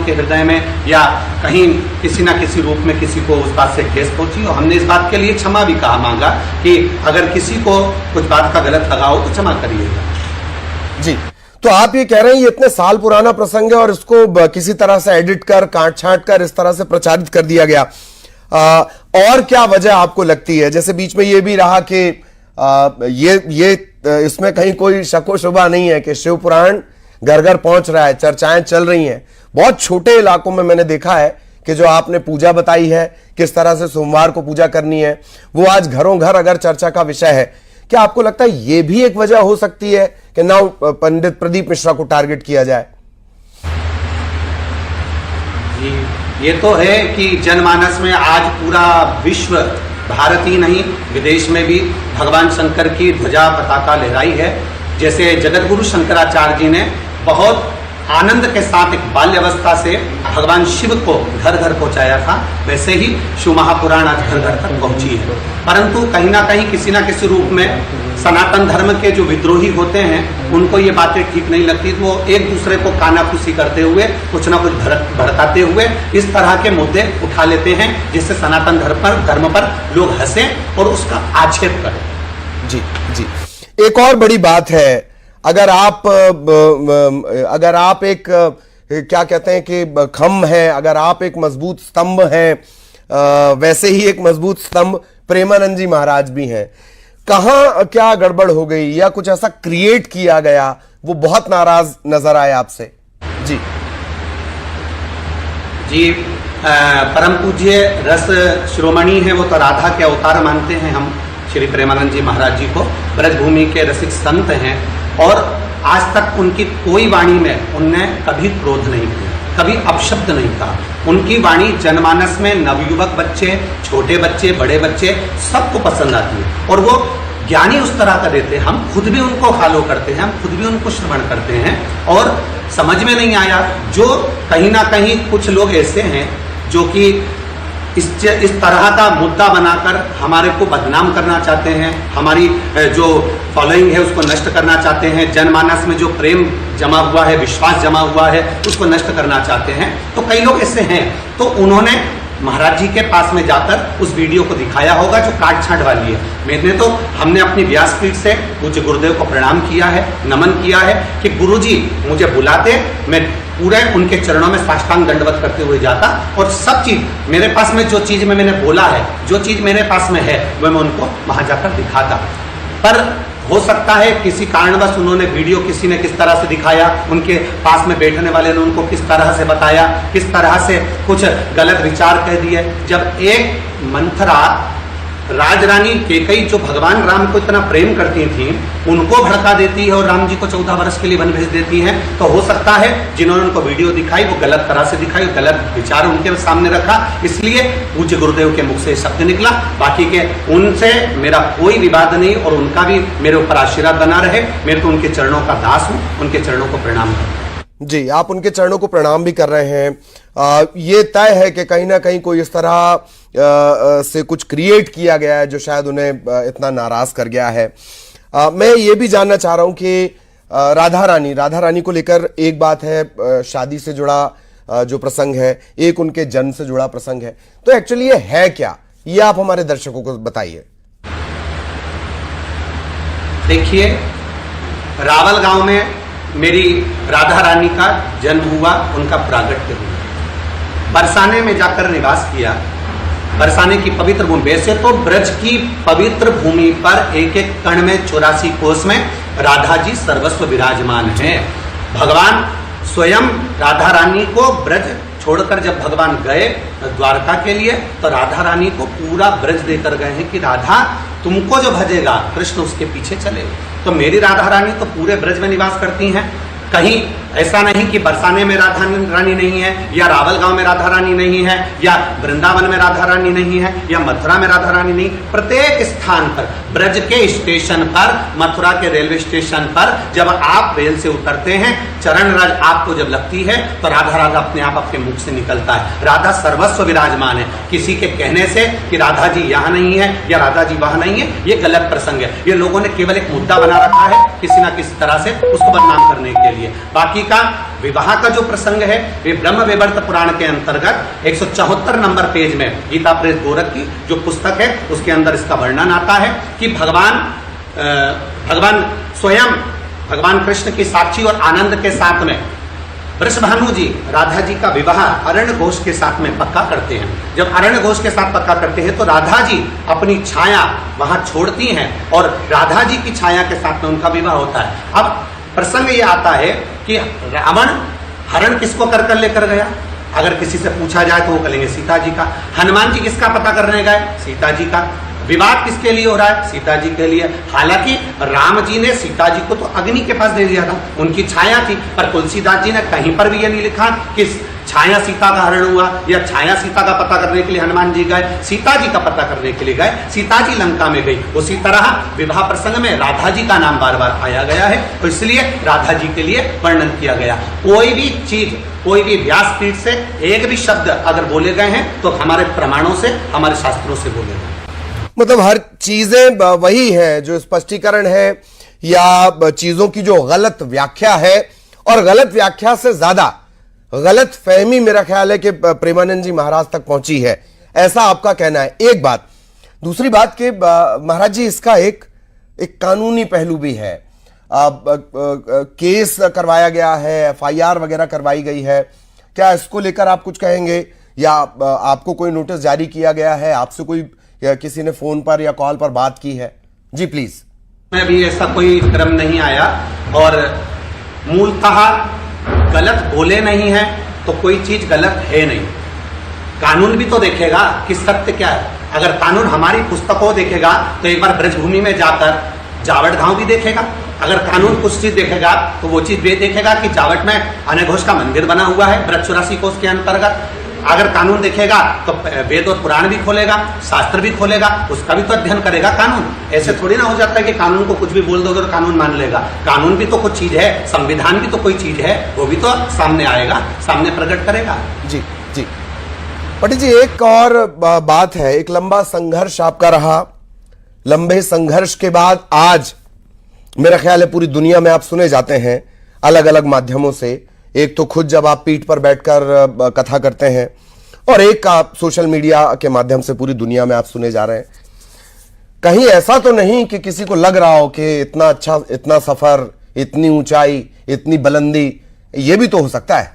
के हृदय में या कहीं किसी ना किसी रूप में किसी को उस बात से ठेस पहुंची, और हमने इस बात के लिए क्षमा भी कहा, मांगा कि अगर किसी को कुछ बात का गलत लगा हो तो क्षमा करिएगा। जी, तो आप ये कह रहे हैं ये इतने साल पुराना प्रसंग है और इसको किसी तरह से एडिट कर, काट छांट कर इस तरह से प्रचारित कर दिया गया। और क्या वजह आपको लगती है? जैसे बीच में ये भी रहा कि ये इसमें कहीं कोई शको शुबा नहीं है कि शिव पुराण घर घर पहुंच रहा है, चर्चाएं चल रही हैं। बहुत छोटे इलाकों में मैंने देखा है कि जो आपने पूजा बताई है, किस तरह से सोमवार को पूजा करनी है, वो आज घरों घर अगर चर्चा का विषय है। क्या आपको लगता है ये भी एक वजह हो सकती है कि ना पंडित प्रदीप मिश्रा को टारगेट किया जाए? ये तो है कि जनमानस में आज पूरा विश्व, भारत ही नहीं विदेश में भी भगवान शंकर की ध्वजा पताका लहराई है। जैसे जगत गुरु शंकराचार्य जी ने बहुत आनंद के साथ एक बाल्यावस्था से भगवान शिव को घर घर पहुंचाया था, वैसे ही शिव महापुराण आज घर घर तक पहुंची है। परंतु कहीं ना कहीं किसी ना किसी रूप में सनातन धर्म के जो विद्रोही होते हैं उनको ये बातें ठीक नहीं लगती, तो वो एक दूसरे को कानाफूसी करते हुए कुछ ना कुछ भड़काते हुए इस तरह के मुद्दे उठा लेते हैं जिससे सनातन धर्म पर लोग हंसे और उसका आक्षेप करें। जी जी, एक और बड़ी बात है, अगर आप एक क्या कहते हैं कि खम्भ है, अगर आप एक मजबूत स्तंभ हैं, वैसे ही एक मजबूत स्तंभ प्रेमानंद जी महाराज भी हैं। कहां क्या गड़बड़ हो गई या कुछ ऐसा क्रिएट किया गया, वो बहुत नाराज नजर आए आपसे? जी जी, परम पूज्य रस शिरोमणि है, वो तो राधा के अवतार मानते हैं हम श्री प्रेमानंद जी महाराज जी को, ब्रजभूमि के रसिक संत हैं, और आज तक उनकी कोई वाणी में उनने कभी क्रोध नहीं किया, कभी अपशब्द नहीं कहा। उनकी वाणी जनमानस में नवयुवक बच्चे, छोटे बच्चे, बड़े बच्चे सबको पसंद आती है, और वो ज्ञानी उस तरह का देते हैं। हम खुद भी उनको फॉलो करते हैं, हम खुद भी उनको श्रवण करते हैं, और समझ में नहीं आया जो कहीं ना कहीं कुछ लोग ऐसे हैं जो कि इस तरह का मुद्दा बनाकर हमारे को बदनाम करना चाहते हैं, हमारी जो फॉलोइंग है उसको नष्ट करना चाहते हैं, जनमानस में जो प्रेम जमा हुआ है, विश्वास जमा हुआ है, उसको नष्ट करना चाहते हैं। तो कई लोग ऐसे हैं, तो उन्होंने महाराज जी के पास में जाकर उस वीडियो को दिखाया होगा जो काट छांट वाली है। हमने अपनी व्यासपीठ से पूज्य गुरुदेव को प्रणाम किया है, नमन किया है कि गुरुजी मुझे बुलाते, मैं पूरे उनके चरणों में साष्टांग दंडवत करते हुए जाता, और सब चीज मेरे पास में जो चीज में मैंने बोला है, जो चीज मेरे पास में है, वह मैं उनको वहां जाकर दिखाता। पर हो सकता है किसी कारणवश उन्होंने वीडियो किसी ने किस तरह से दिखाया, उनके पास में बैठने वाले ने उनको किस तरह से बताया, किस तरह से कुछ गलत विचार कह दिए। जब एक मंथरा राजरानी कैकेयी जो भगवान राम को इतना प्रेम करती थी, उनको भड़का देती है और राम जी को 14 वर्ष के लिए वन भेज देती हैं, तो हो सकता है जिन्होंने उनको वीडियो दिखाई वो गलत तरह से दिखाई, गलत विचार उनके सामने रखा, इसलिए पूज्य गुरुदेव के मुख से शब्द निकला। बाकी के उनसे मेरा कोई विवाद नहीं, और उनका भी मेरे ऊपर आशीर्वाद बना रहे। मैं तो उनके चरणों का दास हूँ, उनके चरणों को प्रणाम करता हूँ। जी, आप उनके चरणों को प्रणाम भी कर रहे हैं। ये तय है कि कहीं ना कहीं कोई इस तरह से कुछ क्रिएट किया गया है जो शायद उन्हें इतना नाराज कर गया है। मैं ये भी जानना चाह रहा हूं कि राधा रानी को लेकर एक बात है, शादी से जुड़ा जो प्रसंग है, एक उनके जन्म से जुड़ा प्रसंग है, तो एक्चुअली ये है क्या, ये आप हमारे दर्शकों को बताइए। देखिए, रावल गांव में मेरी राधा रानी का जन्म हुआ, उनका प्रागट्य हुआ। बरसाने में जाकर निवास किया, बरसाने की पवित्र भूमि। वैसे तो ब्रज की पवित्र भूमि पर एक एक कण में 84 कोस में राधा जी सर्वस्व विराजमान हैं। भगवान स्वयं राधा रानी को ब्रज छोड़कर जब भगवान गए द्वारका के लिए, तो राधा रानी को पूरा ब्रज देकर गए हैं कि राधा तुमको जो भजेगा कृष्ण उसके पीछे चलेगा। तो मेरी राधा रानी तो पूरे ब्रज में निवास करती हैं। कहीं ऐसा नहीं कि बरसाने में राधा रानी नहीं है, या रावल गांव में राधा रानी नहीं है, या वृंदावन में राधा रानी नहीं है, या मथुरा में राधा रानी नहीं। प्रत्येक स्थान पर, ब्रज के स्टेशन पर, मथुरा के रेलवे स्टेशन पर जब आप रेल से उतरते हैं, चरण रज आपको जब लगती है, तो राधा राधा अपने आप आपके मुख से निकलता है। राधा सर्वस्व विराजमान है। किसी के कहने से कि राधा जी यहाँ नहीं है या राधा जी वहां नहीं है, ये गलत प्रसंग है। ये लोगों ने केवल एक मुद्दा बना रखा है किसी ना किसी तरह से उसको बदनाम करने के लिए। बाकी का विवाह का जो प्रसंग है वे ब्रह्म वैवर्त पुराण के अंतर्गत 174 नंबर पेज में गीता प्रेस गोरख की जो पुस्तक है उसके अंदर इसका वर्णन आता है कि भगवान स्वयं भगवान कृष्ण की साक्षी और आनंद के साथ में वृषभानु जी राधा जी का विवाह अरण्य घोष के साथ में पक्का करते हैं। जब अरण्य घोष के साथ पक्का करते हैं तो राधा जी अपनी छाया वहां छोड़ती हैं और राधा जी की छाया के साथ में उनका विवाह होता है। अब प्रसंग ये आता है कि रावण हरण किसको कर कर लेकर गया, अगर किसी से पूछा जाए तो वो कहेंगे सीता जी का। हनुमान जी किसका पता करने गए, सीता जी का। विवाद किसके लिए हो रहा है, सीता जी के लिए। हालांकि राम जी ने सीता जी को तो अग्नि के पास दे दिया था, उनकी छाया थी, पर तुलसीदास जी ने कहीं पर भी ये नहीं लिखा कि छाया सीता का हरण हुआ या छाया सीता का पता करने के लिए हनुमान जी गए, सीता जी का पता करने के लिए गए। सीता जी लंका में गई। उसी तरह विवाह प्रसंग में राधा जी का नाम बार बार आया गया है, तो इसलिए राधा जी के लिए वर्णन किया गया। कोई भी चीज, कोई भी व्यासपीठ से एक भी शब्द अगर बोले गए हैं तो हमारे प्रमाणों से, हमारे शास्त्रों से बोले गए। मतलब हर चीजें वही है जो स्पष्टीकरण है या चीजों की जो गलत व्याख्या है, और गलत व्याख्या से ज्यादा गलत फहमी मेरा ख्याल है कि प्रेमानंद जी महाराज तक पहुंची है, ऐसा आपका कहना है। एक बात। दूसरी बात कि महाराज जी इसका एक कानूनी पहलू भी है। केस करवाया गया है, FIR वगैरह करवाई गई है, क्या इसको लेकर आप कुछ कहेंगे या आपको कोई नोटिस जारी किया गया है, आपसे कोई या किसी ने फोन पर या कॉल पर बात की है? जी प्लीज। मैं भी ऐसा कोई क्रम नहीं आया और मूलतः गलत बोले नहीं है तो कोई चीज गलत है नहीं। कानून भी तो देखेगा कि सत्य क्या है। अगर कानून हमारी पुस्तकों देखेगा तो एक बार ब्रजभूमि में जाकर जावट गांव भी देखेगा। अगर कानून कुछ चीज देखेगा तो वो चीज भी देखेगा कि जावट में अनय घोष का मंदिर बना हुआ है ब्रज 84 कोष के अंतर्गत। अगर कानून देखेगा तो वेद और पुराण भी खोलेगा, शास्त्र भी खोलेगा, उसका भी तो अध्ययन करेगा कानून। ऐसे थोड़ी ना हो जाता है कि कानून को कुछ भी बोल दोगे और कानून मान लेगा। कानून भी तो कुछ चीज है, संविधान भी तो कोई चीज है, वो भी तो सामने आएगा, सामने प्रकट करेगा। जी जी पटेल जी, एक और बात है, एक लंबा संघर्ष आपका रहा। लंबे संघर्ष के बाद आज मेरा ख्याल है पूरी दुनिया में आप सुने जाते हैं अलग अलग माध्यमों से। एक तो खुद जब आप पीठ पर बैठकर कथा करते हैं, और एक आप सोशल मीडिया के माध्यम से पूरी दुनिया में आप सुने जा रहे हैं। कहीं ऐसा तो नहीं कि किसी को लग रहा हो कि इतना अच्छा, इतना सफर, इतनी ऊंचाई, इतनी बुलंदी, ये भी तो हो सकता है?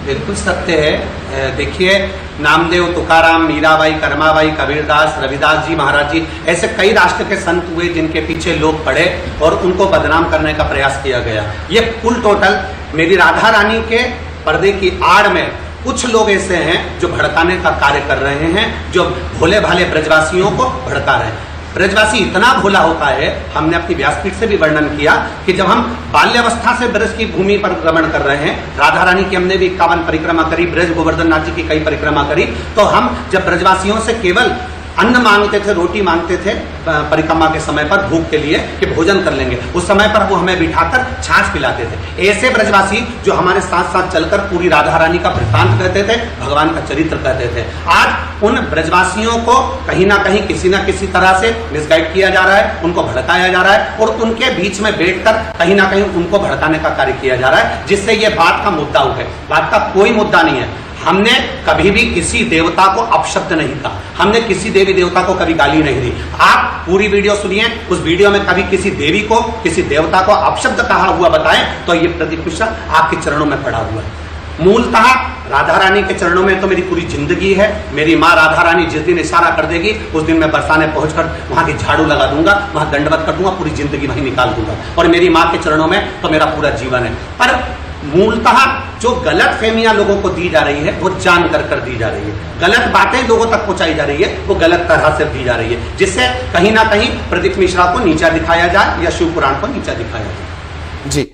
बिल्कुल सत्य है। देखिए, नामदेव, तुकाराम, मीराबाई, कर्माबाई, कबीरदास, रविदास जी महाराज जी, ऐसे कई राष्ट्र के संत हुए जिनके पीछे लोग पड़े और उनको बदनाम करने का प्रयास किया गया। ये कुल टोटल मेरी राधा रानी के पर्दे की आड़ में कुछ लोग ऐसे हैं जो भड़काने का कार्य कर रहे हैं, जो भोले भाले ब्रजवासियों को भड़का रहे हैं। ब्रजवासी इतना भोला होता है, हमने अपनी व्यासपीठ से भी वर्णन किया कि जब हम बाल्यावस्था से ब्रज की भूमि पर भ्रमण कर रहे हैं, राधा रानी की हमने भी 51 परिक्रमा करी, ब्रज गोवर्धन नाथ जी की कई परिक्रमा करी, तो हम जब ब्रजवासियों से केवल अन्न मांगते थे, रोटी मांगते थे परिक्रमा के समय पर भूख के लिए कि भोजन कर लेंगे, उस समय पर वो हमें बिठाकर छाछ पिलाते थे। ऐसे ब्रजवासी जो हमारे साथ साथ चलकर पूरी राधा रानी का वृत्तांत कहते थे, भगवान का चरित्र कहते थे, आज उन ब्रजवासियों को कहीं ना कहीं किसी ना किसी तरह से मिसगाइड किया जा रहा है, उनको भड़काया जा रहा है और उनके बीच में बैठकर कहीं ना कहीं उनको भड़काने का कार्य किया जा रहा है, जिससे ये बात का मुद्दा उठे। बात का कोई मुद्दा नहीं है। हमने कभी भी किसी देवता को अपशब्द नहीं कहा, हमने किसी देवी देवता को कभी गाली नहीं दी। आप पूरी वीडियो सुनिए, उस वीडियो में कभी किसी देवी को, किसी देवता को अपशब्द कहा हुआ बताएं तो ये प्रतिपुष्टा आपके चरणों में पड़ा हुआ है। मूलतः राधा रानी के चरणों में तो मेरी पूरी जिंदगी है। मेरी माँ राधा रानी जिस दिन इशारा कर देगी उस दिन मैं बरसाने पहुंचकर वहां की झाड़ू लगा दूंगा, वहां दंडवत कर दूंगा, पूरी जिंदगी वहीं निकाल दूंगा, और मेरी माँ के चरणों में तो मेरा पूरा जीवन है। पर मूलतः जो गलत फहमियां लोगों को दी जा रही है वो जान कर दी जा रही है, गलत बातें लोगों तक पहुंचाई जा रही है वो गलत तरह से दी जा रही है, जिससे कहीं ना कहीं प्रदीप मिश्रा को नीचा दिखाया जाए या शिव पुराण को नीचा दिखाया जाए। जी,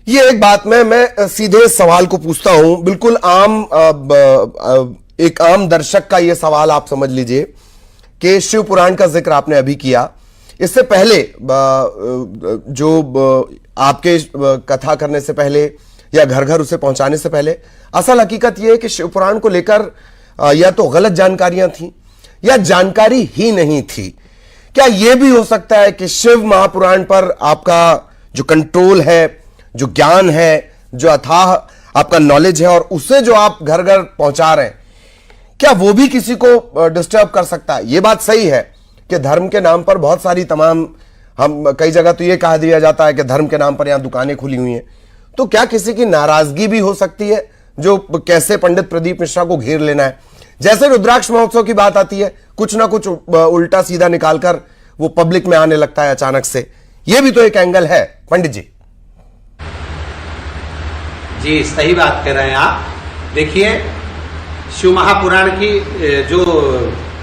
ये एक बात मैं सीधे सवाल को पूछता हूं, बिल्कुल आम एक आम दर्शक का ये सवाल आप समझ लीजिए कि शिव पुराण का जिक्र आपने अभी किया, इससे पहले जो आपके कथा करने से पहले या घर घर उसे पहुंचाने से पहले असल हकीकत यह है कि शिव पुराण को लेकर या तो गलत जानकारियां थी या जानकारी ही नहीं थी। क्या यह भी हो सकता है कि शिव महापुराण पर आपका जो कंट्रोल है, जो ज्ञान है, जो अथाह आपका नॉलेज है, और उसे जो आप घर घर पहुंचा रहे हैं, क्या वो भी किसी को डिस्टर्ब कर सकता है? ये बात सही है कि धर्म के नाम पर बहुत सारी तमाम, हम कई जगह तो ये कहा दिया जाता है कि धर्म के नाम पर यहां दुकानें खुली हुई हैं, तो क्या किसी की नाराजगी भी हो सकती है जो कैसे पंडित प्रदीप मिश्रा को घेर लेना है? जैसे रुद्राक्ष महोत्सव की बात आती है, कुछ ना कुछ उल्टा सीधा निकालकर वो पब्लिक में आने लगता है अचानक से। ये भी तो एक एंगल है पंडित जी। जी सही बात कह रहे हैं आप। देखिए, शिव महापुराण की जो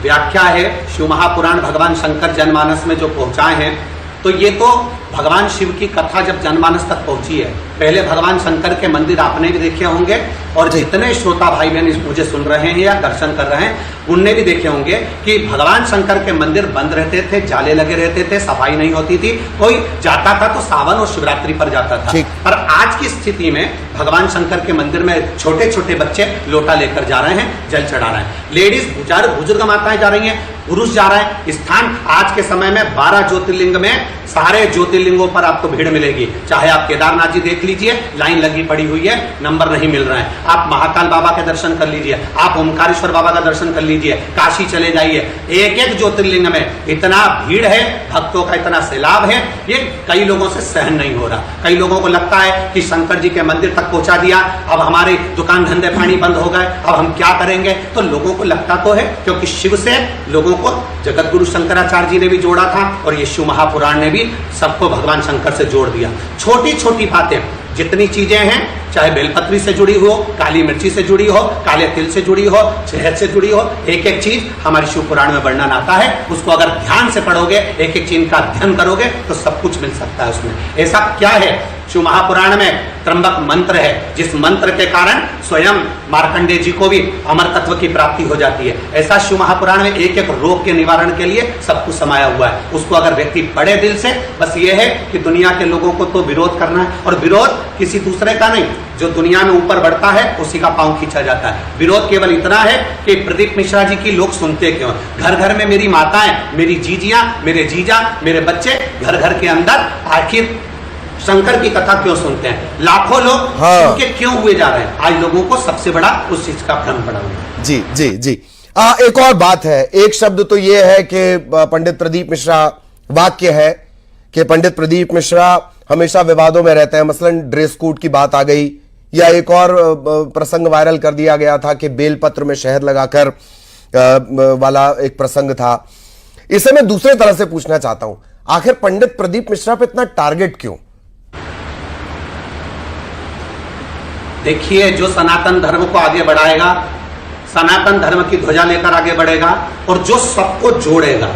व्याख्या है, शिव महापुराण भगवान शंकर जनमानस में जो पहुंचाए हैं, तो ये तो भगवान शिव की कथा जब जनमानस तक पहुंची है, पहले भगवान शंकर के मंदिर आपने भी देखे होंगे, और जितने श्रोता भाई बहन इस मुझे सुन रहे हैं या दर्शन कर रहे हैं उनने भी देखे होंगे कि भगवान शंकर के मंदिर बंद रहते थे, जाले लगे रहते थे, सफाई नहीं होती थी, कोई जाता था तो सावन और शिवरात्रि पर जाता था। पर आज की स्थिति में भगवान शंकर के मंदिर में छोटे छोटे बच्चे लोटा लेकर जा रहे हैं, जल चढ़ा रहे हैं, लेडीज बुजुर्ग माताएं जा रही हैं, पुरुष जा रहे हैं। स्थान आज के समय में 12 ज्योतिर्लिंग में सारे ज्योतिर्लिंगों पर आपको भीड़ मिलेगी। चाहे आप केदारनाथ जी देख लीजिए, लाइन लगी पड़ी हुई है, नंबर नहीं मिल रहा है। आप महाकाल बाबा के दर्शन कर लीजिए, आप ओमकारेश्वर बाबा का दर्शन कर लीजिए, काशी चले जाइए, एक एक ज्योतिर्लिंग में इतना भीड़ है, भक्तों का इतना सैलाब है, ये कई लोगों से सहन नहीं हो रहा। कई लोगों को लगता है कि शंकर जी के मंदिर तक पहुंचा दिया, अब हमारे दुकान धंधे पानी बंद हो गए, अब हम क्या करेंगे? तो लोगों को लगता तो है, क्योंकि शिव से लोगों को जगत गुरु शंकराचार्य जी ने भी जोड़ा था, और ये शिव महापुराण ने भी सबको भगवान शंकर से जोड़ दिया। छोटी छोटी बातें, जितनी चीजें हैं, चाहे बेलपत्री से जुड़ी हो, काली मिर्ची से जुड़ी हो, काले तिल से जुड़ी हो, शहद से जुड़ी हो, एक एक चीज हमारे शिव पुराण में वर्णन आता है। उसको अगर ध्यान से पढ़ोगे, एक एक चीज का अध्ययन करोगे, तो सब कुछ मिल सकता है उसमें। ऐसा क्या है? शिव महापुराण में त्र्यंबक मंत्र है, जिस मंत्र के कारण स्वयं मार्कंडेय जी को भी अमर तत्व की प्राप्ति हो जाती है। ऐसा शिव महापुराण में एक एक रोग के निवारण के लिए सब कुछ समाया हुआ है। उसको अगर व्यक्ति पढ़े दिल से, बस ये है कि दुनिया के लोगों को तो विरोध करना है, और विरोध किसी दूसरे का नहीं, जो दुनिया में ऊपर बढ़ता है उसी का पांव खींचा जाता है। विरोध केवल इतना है कि प्रदीप मिश्रा जी की लोग सुनते क्यों? घर घर में मेरी माताएं, मेरी जीजियां, मेरे जीजा, मेरे बच्चे घर घर के अंदर आखिर शंकर की कथा क्यों सुनते हैं? लाखों लोग उनके क्यों हुए जा रहे हैं? आज लोगों को सबसे बड़ा उस चीज का भ्रम पड़ा हुआ है। जी जी जी। एक और बात है, एक शब्द तो ये है कि पंडित प्रदीप मिश्रा, वाक्य है कि पंडित प्रदीप मिश्रा हमेशा विवादों में रहते हैं। मसलन ड्रेस कोड की बात आ गई, या एक और प्रसंग वायरल कर दिया गया था कि बेलपत्र में शहद लगाकर वाला एक प्रसंग था। इसे मैं दूसरे तरह से पूछना चाहता हूं, आखिर पंडित प्रदीप मिश्रा पे इतना टारगेट क्यों? देखिए, जो सनातन धर्म को आगे बढ़ाएगा, सनातन धर्म की ध्वजा लेकर आगे बढ़ेगा, और जो सबको जोड़ेगा,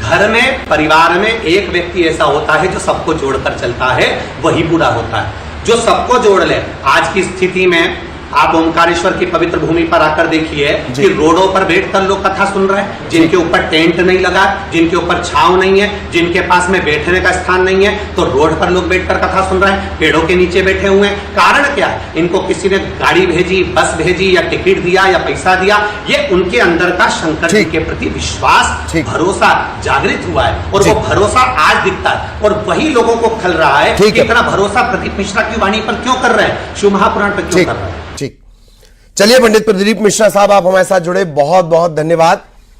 घर में परिवार में एक व्यक्ति ऐसा होता है जो सबको जोड़कर चलता है, वही बुरा होता है। जो सबको जोड़ ले। आज की स्थिति में आप ओमकारेश्वर की पवित्र भूमि पर आकर देखिए कि रोडों पर बैठकर लोग कथा सुन रहे हैं, जिनके ऊपर टेंट नहीं लगा, जिनके ऊपर छांव नहीं है, जिनके पास में बैठने का स्थान नहीं है, तो रोड पर लोग बैठकर कथा सुन रहे हैं, पेड़ों के नीचे बैठे हुए हैं। कारण क्या है? इनको किसी ने गाड़ी भेजी, बस भेजी, या टिकट दिया, या पैसा दिया। ये उनके अंदर का शंकर जी के प्रति विश्वास, भरोसा जागृत हुआ है, और वो भरोसा आज दिखता है, और वही लोगों को खल रहा है कि इतना भरोसा प्रदीप मिश्रा की वाणी पर क्यों कर रहे हैं, शिव महापुराण पर क्यों कर रहे हैं। ठीक, चलिए पंडित प्रदीप मिश्रा साहब, आप हमारे साथ जुड़े, बहुत बहुत धन्यवाद।